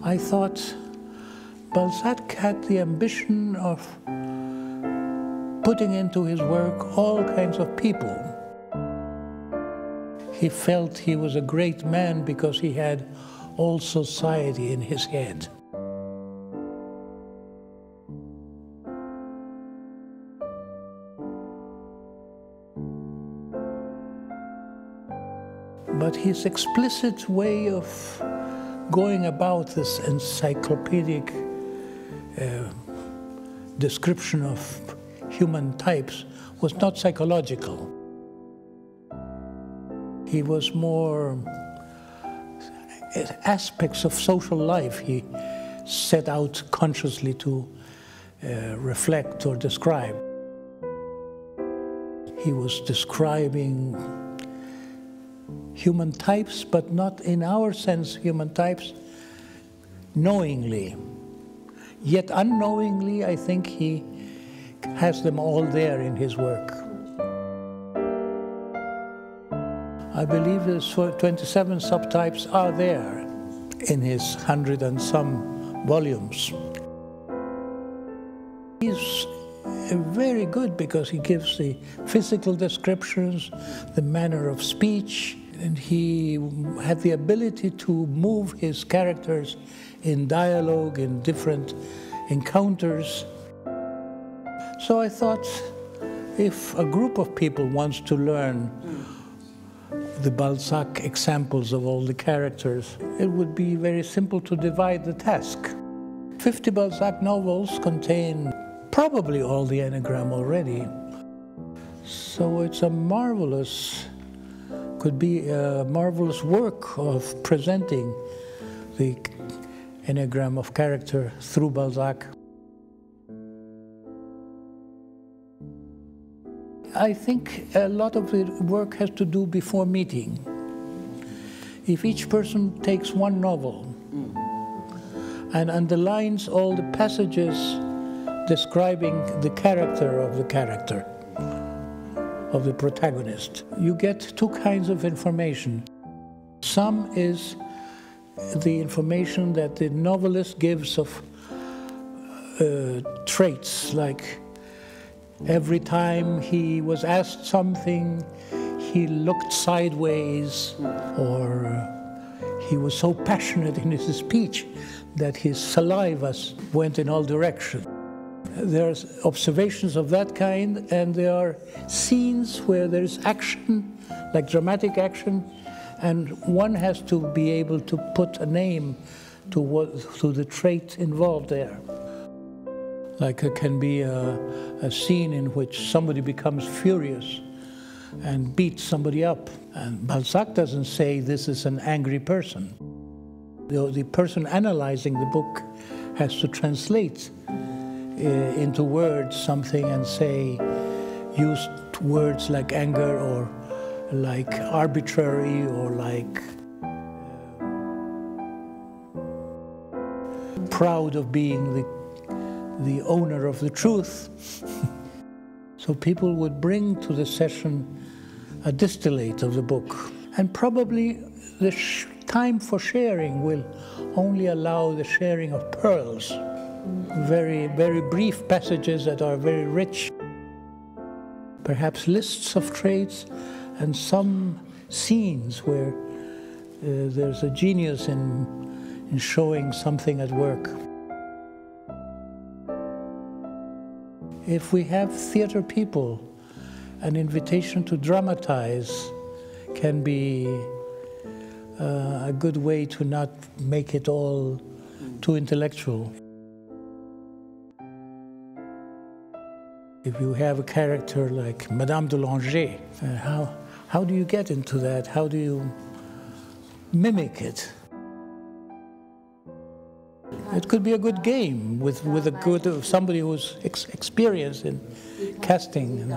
I thought Balzac had the ambition of putting into his work all kinds of people. He felt he was a great man because he had all society in his head. But his explicit way of going about this encyclopedic description of human types was not psychological. He was more aspects of social life he set out consciously to reflect or describe. He was describing human types, but not in our sense human types, knowingly. Yet unknowingly, I think he has them all there in his work. I believe his 27 subtypes are there in his 100 and some volumes. He's very good because he gives the physical descriptions, the manner of speech, and he had the ability to move his characters in dialogue, in different encounters. So I thought, if a group of people wants to learn the Balzac examples of all the characters, it would be very simple to divide the task. 50 Balzac novels contain probably all the Enneagram already. So it's a marvelous, could be a marvelous work of presenting the Enneagram of character through Balzac. I think a lot of the work has to do before meeting. If each person takes one novel and underlines all the passages describing the character, of the protagonist, you get two kinds of information. Some is the information that the novelist gives of traits, like every time he was asked something, he looked sideways, or he was so passionate in his speech that his saliva went in all directions. There are observations of that kind, and there are scenes where there's action, like dramatic action, and one has to be able to put a name to the trait involved there. Like it can be a scene in which somebody becomes furious and beats somebody up. And Balzac doesn't say this is an angry person. The person analyzing the book has to translate into words something and say, use words like anger or like arbitrary or like proud of being the owner of the truth. So people would bring to the session a distillate of the book. And probably the time for sharing will only allow the sharing of pearls. Very, very brief passages that are very rich. Perhaps lists of traits and some scenes where there's a genius in showing something at work. If we have theater people, an invitation to dramatize can be a good way to not make it all too intellectual. If you have a character like Madame de Langeais, how do you get into that? How do you mimic it? It could be a good game with somebody who's experienced in casting.